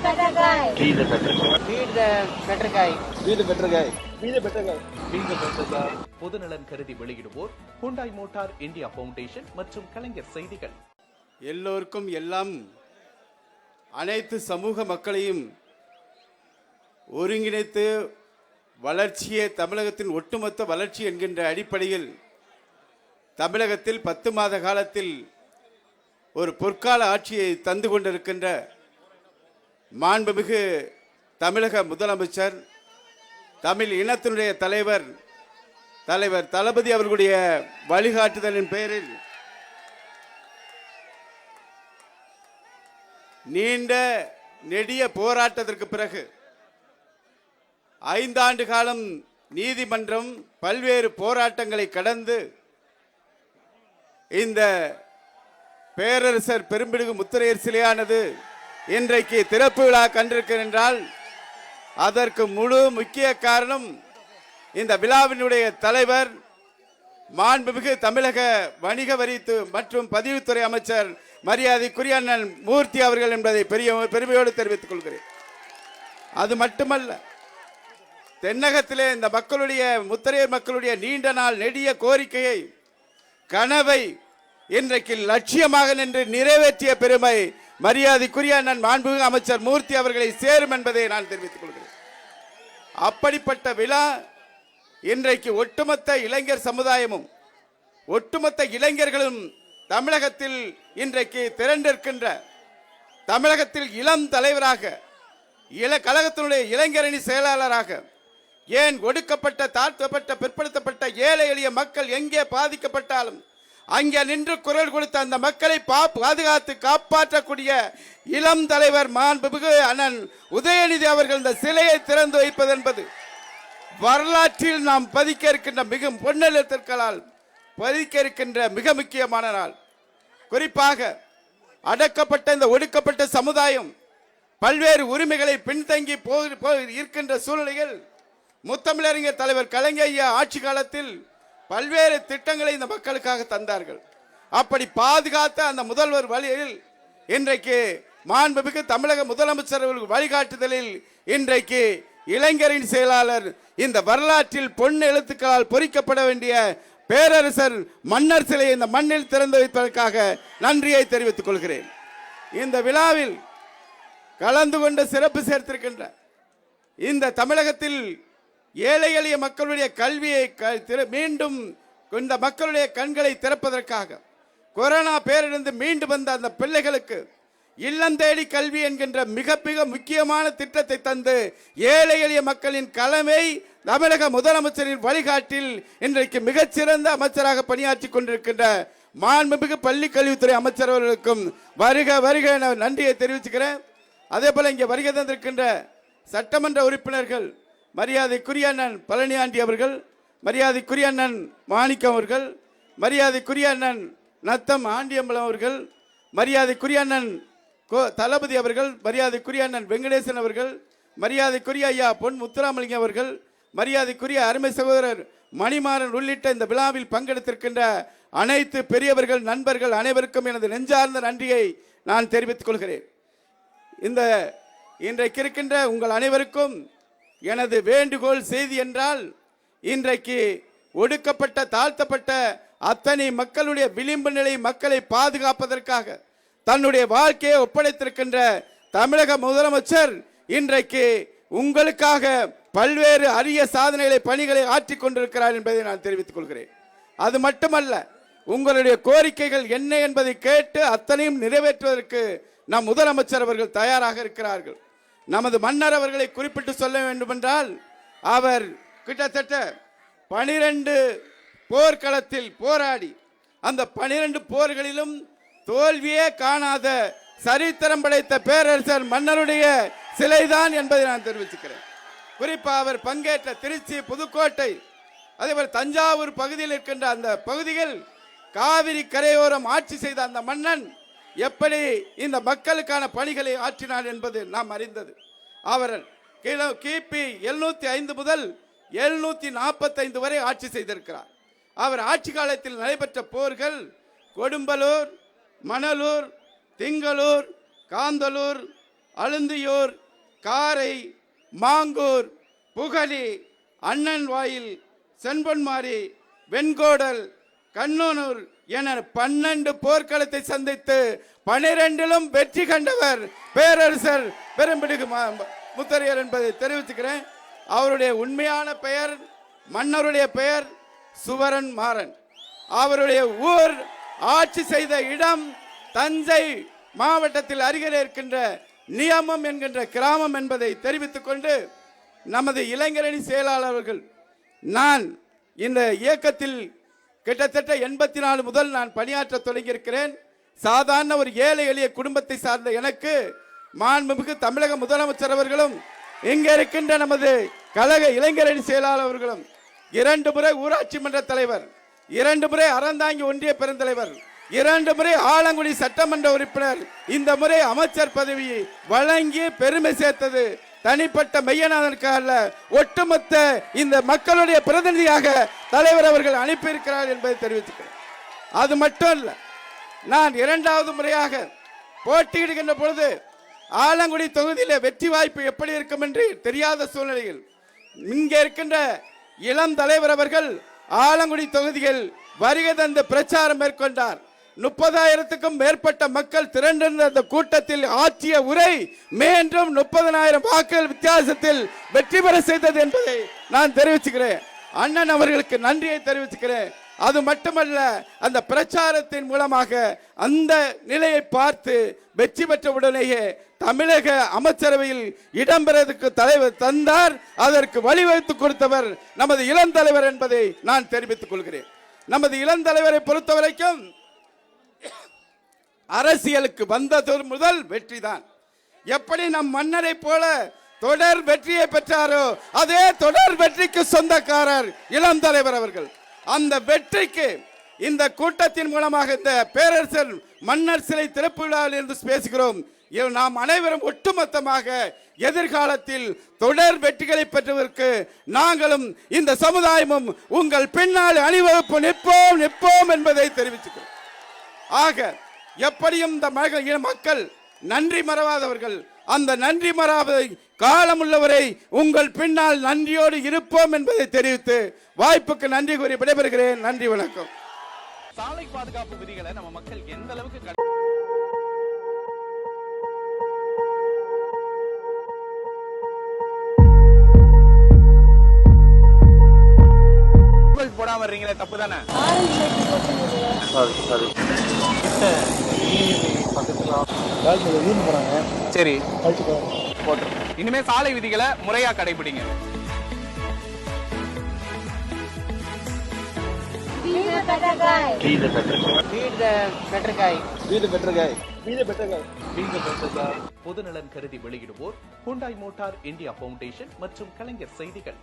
better guy. Be the better guy. Be the better guy. Be the better guy. Be the better guy. Be the better guy. பொதுநலன் கருதி வெளியிடுவோர் Hyundai motor India foundation மற்றும் கலைஞர் செய்திகள். எல்லோருக்கும் எல்லாம் அனைத்து சமூக மக்களையும் ஒருங்கிணைத்து வளர்ச்சியே தமிழகத்தின் ஒட்டுமொத்த வளர்ச்சி என்கின்ற அடிப்படையில் தமிழகத்தில் 10 மாத காலத்தில் ஒரு பொற்கால ஆட்சியை தந்து கொண்டிருக்கின்ற மாண்புமிகு தமிழக முதலமைச்சர், தமிழ் இனத்தினுடைய தலைவர் தளபதி அவர்களுடைய வழிகாட்டுதலின் பேரில் நீண்ட நெடிய போராட்டத்திற்கு பிறகு 5 ஆண்டு காலம் நீதிமன்றம் பல்வேறு போராட்டங்களை கடந்து இந்த பேரரசர் பெரும்பிடுகு முத்தரையர் சிலையானது இன்றைக்கு திறப்பு விழா கண்டிருக்கிறால் அதற்கு முழு முக்கிய காரணம் இந்த விழாவினுடைய தலைவர் மாண்புமிகு தமிழக வணிக வரி மற்றும் பதிவுத்துறை அமைச்சர் மரியாதைக்குரிய அண்ணன் மூர்த்தி அவர்கள் என்பதை பெருமையோடு தெரிவித்துக் கொள்கிறேன். அது மட்டுமல்ல, தென்னகத்திலே இந்த மக்களுடைய முத்தரையர் மக்களுடைய நீண்ட நாள் நெடிய கோரிக்கையை கனவை இன்றைக்கு லட்சியமாக நின்று நிறைவேற்றிய பெருமை மரியாதைக்குரிய அண்ணன் மாண்புமிகு அமைச்சர் மூர்த்தி அவர்களை சேரும் என்பதை நான் தெரிவித்துக் கொள்கிறேன். அப்படிப்பட்ட விழா இன்றைக்கு ஒட்டுமொத்த இளைஞர் சமுதாயமும் ஒட்டுமொத்த இளைஞர்களும் தமிழகத்தில் இன்றைக்கு திரண்டிருக்கின்ற, தமிழகத்தில் இளம் தலைவராக கழகத்தினுடைய இளைஞரணி செயலாளராக, ஏன் ஒடுக்கப்பட்ட தாழ்த்தப்பட்ட பிற்படுத்தப்பட்ட ஏழை எளிய மக்கள் எங்கே பாதிக்கப்பட்டாலும் அங்கே நின்று குரல் கொடுத்த அந்த மக்களை பாதுகாத்து காப்பாற்றக்கூடிய இளம் தலைவர் மாண்புமிகு அண்ணன் உதயநிதி அவர்கள் இந்த சிலையை திறந்து வைப்பது என்பது வரலாற்றில் நாம் பதிக்க இருக்கின்ற மிக பொன்னெழுத்துக்களால் பதிக்க இருக்கின்ற மிக முக்கியமான நாள். குறிப்பாக அடக்கப்பட்ட இந்த ஒடுக்கப்பட்ட சமுதாயம் பல்வேறு உரிமைகளை பின்தங்கி இருக்கின்ற சூழ்நிலையில் முத்தமிழறிஞர் தலைவர் கலைஞர் ஐயா ஆட்சி காலத்தில் பல்வேறு திட்டங்களை இந்த மக்களுக்காக தந்தார்கள். அப்படி பாதுகாத்த அந்த முதல்வர் வழியில் இன்றைக்கு மாண்புமிகு தமிழக முதலமைச்சர் வழிகாட்டுதலில் இன்றைக்கு இளைஞரின் செயலாளர் இந்த வரலாற்றில் பொன் எழுத்துக்களால் பொறிக்கப்பட வேண்டிய பேரரசர் மன்னர் சிலையை இந்த மண்ணில் திறந்து வைப்பதற்காக நன்றியை தெரிவித்துக் கொள்கிறேன். இந்த விழாவில் கலந்து கொண்டு சிறப்பு சேர்த்திருக்கின்ற இந்த தமிழகத்தில் ஏழை எளிய மக்களுடைய கல்வியை மீண்டும் இந்த மக்களுடைய கண்களை திறப்பதற்காக கொரோனா பேரிலிருந்து மீண்டு வந்த அந்த பிள்ளைகளுக்கு இல்லம் தேடி கல்வி என்கின்ற மிக மிக முக்கியமான திட்டத்தை தந்து ஏழை எளிய மக்களின் கடமை தமிழக முதலமைச்சரின் வழிகாட்டில் இன்றைக்கு மிகச்சிறந்த அமைச்சராக பணியாற்றி கொண்டிருக்கின்ற மாண்புமிகு பள்ளி கல்வித்துறை அமைச்சர் அவர்களுக்கும் வருக வருக என நன்றியை தெரிவிச்சுக்கிறேன். அதே போல இங்கே வருகை தந்திருக்கின்ற சட்டமன்ற உறுப்பினர்கள் மரியாதைக்குரிய அண்ணன் பழனியாண்டி அவர்கள், மரியாதைக்குரிய அண்ணன் மாணிக்கம் அவர்கள், மரியாதைக்குரிய அண்ணன் நத்தம் ஆண்டியம்பலம் அவர்கள், மரியாதைக்குரிய அண்ணன் தளபதி அவர்கள், மரியாதைக்குரிய அண்ணன் வெங்கடேசன் அவர்கள், மரியாதைக்குரிய ஐயா பொன் முத்துராமலிங்கம் அவர்கள், மரியாதைக்குரிய அருமை சகோதரர் மணிமாறன் உள்ளிட்ட இந்த விழாவில் பங்கெடுத்திருக்கின்ற அனைத்து பெரியவர்கள் நண்பர்கள் அனைவருக்கும் எனது நெஞ்சார்ந்த நன்றியை நான் தெரிவித்துக் கொள்கிறேன். இன்றைக்கு இருக்கின்ற உங்கள் அனைவருக்கும் எனது வேண்டுகோள் செய்தி என்றால், இன்றைக்கு ஒடுக்கப்பட்ட தாழ்த்தப்பட்ட அத்தனை மக்களுடைய விளிம்பு நிலை மக்களை பாதுகாப்பதற்காக தன்னுடைய வாழ்க்கையை ஒப்படைத்திருக்கின்ற தமிழக முதலமைச்சர் இன்றைக்கு உங்களுக்காக பல்வேறு அரிய சாதனைகளை பணிகளை ஆற்றிக் கொண்டிருக்கிறார் என்பதை நான் தெரிவித்துக் கொள்கிறேன். அது மட்டுமல்ல, உங்களுடைய கோரிக்கைகள் என்ன என்பதை கேட்டு அத்தனையும் நிறைவேற்றுவதற்கு நம் முதலமைச்சர் அவர்கள் தயாராக இருக்கிறார்கள். நமது மன்னர் அவர்களை குறிப்பிட்டு சொல்ல வேண்டுமென்றால், அவர் கிட்டத்தட்ட 12 போர்க்களத்தில் போராடி அந்த 12 போர்களிலும் தோல்வியே காணாத சரித்திரம் படைத்த பேரரசர் மன்னருடைய சிலைதான் என்பதை நான் தெரிவிச்சுக்கிறேன். குறிப்பாக அவர் பங்கேற்ற திருச்சி, புதுக்கோட்டை, அதேபோல் தஞ்சாவூர் பகுதியில் இருக்கின்ற அந்த பகுதியில் காவிரி கரையோரம் ஆட்சி செய்த அந்த மன்னன் எப்படி இந்த மக்களுக்கான பணிகளை ஆற்றினார் என்பது நாம் அறிந்தது. அவர் கிபி 705 முதல் 745 வரை ஆட்சி செய்திருக்கிறார். அவர் ஆட்சி காலத்தில் நடைபெற்ற போர்கள் கொடும்பலூர், மணலூர், திங்களூர், காந்தலூர், அழுந்தியூர், காரை, மாங்கூர், புகழி, அண்ணன்வாயில், செம்பொன்மாரி, வெண்கோடல், கண்ணனூர் என 12 போர்க்களத்தை சந்தித்து 12லும் வெற்றி கண்டவர் பேரரசர் பெரும்பிடுகு முத்தரையர் என்பதை தெரிவித்துக்கிறேன். அவருடைய உண்மையான பெயர், மன்னருடைய பெயர் சுவரன் மாறன். அவருடைய ஊர், ஆட்சி செய்த இடம் தஞ்சை மாவட்டத்தில் அருகில் இருக்கின்ற நியமம் என்கின்ற கிராமம் என்பதை தெரிவித்துக் கொண்டு, நமது இளைஞரணி செயலாளர்கள், நான் இந்த இயக்கத்தில் கிட்டத்தட்ட 84 முதல் நான் பணியாற்ற தொடங்கியிருக்கிறேன். சாதாரண ஒரு ஏழை எளிய குடும்பத்தை சார்ந்த எனக்கு மாண்புமிகு தமிழக முதலமைச்சர் அவர்களும் இங்க இருக்கின்ற நமது கழக இளைஞரணி செயலாளர்களும் 2 முறை ஊராட்சி மன்ற தலைவர், 2 முறை அறந்தாங்கி ஒன்றிய பெருந்தலைவர், 2 முறை ஆலங்குடி சட்டமன்ற உறுப்பினர், இந்த முறை அமைச்சர் பதவியை வழங்கி பெருமை சேர்த்தது தனிப்பட்ட மையனாதனுக்காக அல்ல, ஒட்டுமொத்த இந்த மக்களுடைய பிரதிநிதியாக தலைவர் அவர்கள் அனுப்பியிருக்கிறார் என்பதை தெரிவித்துக்கிறேன். அது மட்டும் இல்ல, நான் 2வது முறையாக போட்டியிடுகின்ற பொழுது ஆலங்குடி தொகுதியில் வெற்றி வாய்ப்பு எப்படி இருக்கும் என்று தெரியாத சூழ்நிலையில் இங்கே இருக்கின்ற இளம் தலைவர் அவர்கள் ஆலங்குடி தொகுதியில் வருகை தந்து பிரச்சாரம் மேற்கொண்டார். 30,000க்கும் மேற்பட்ட மக்கள் திரண்டிருந்த அந்த கூட்டத்தில் ஆற்றிய உரை மீண்டும் 30,000 வாக்குகள் வித்தியாசத்தில் வெற்றி பெற செய்தது என்பதை நான் தெரிவிச்சுக்கிறேன். அண்ணன் அவர்களுக்கு நன்றியை தெரிவிச்சுக்கிறேன். அது மட்டுமல்ல, அந்த பிரச்சாரத்தின் மூலமாக அந்த நிலையை பார்த்து வெற்றி பெற்ற உடனேயே தமிழக அமைச்சரவையில் இடம்பெறதுக்கு தலைவர் தந்தார். அதற்கு வழிவகுத்து கொடுத்தவர் நமது இளம் தலைவர் என்பதை நான் தெரிவித்துக் கொள்கிறேன். நமது இளம் தலைவரை பொறுத்தவரைக்கும் அரசியலுக்கு வந்தது முதல் வெற்றிதான். எப்படி நம் மன்னரை போல தொடர் வெற்றியை பெற்றாரோ அதே தொடர் வெற்றிக்கு சொந்தக்காரர் இளம் தலைவர் அவர்கள். அந்த வெற்றிக்கு இந்த கூட்டத்தின் மூலமாக இந்த பேரரசர் மன்னர் சிலை திறப்பு விழாவில் இருந்து பேசுகிறோம். நாம் அனைவரும் ஒட்டுமொத்தமாக எதிர்காலத்தில் தொடர் வெற்றிகளை பெற்றதற்கு நாங்களும் இந்த சமுதாயமும் உங்கள் பின்னால் அணிவகுப்பு நிற்போம் என்பதை தெரிவித்துக்கிறோம். ஆக எப்படியும் இந்த மக்கள் நன்றி மறவாதவர்கள். அந்த நன்றி மறாத காலம் உள்ளவரை உங்கள் பின்னால் நன்றியோடு இருப்போம் என்பதை தெரிவித்து வாய்ப்புக்கு நன்றி கூறி விடைபெறுகிறேன். நன்றி, வணக்கம். சாலை பாதுகாப்பு விதிகளை நம்ம மக்கள் எந்த அளவுக்கு போடாம வர்றீங்களே, தப்பு தானே? சரி, போட்டு இனிமே சாலை விதிகளை முறையா கடைபிடிங்க. பொதுநலன் கருதி வெளியிடுவோர் ஹுண்டாய் மோட்டார் இந்தியா பவுண்டேஷன் மற்றும் கலைஞர் செய்திகள்.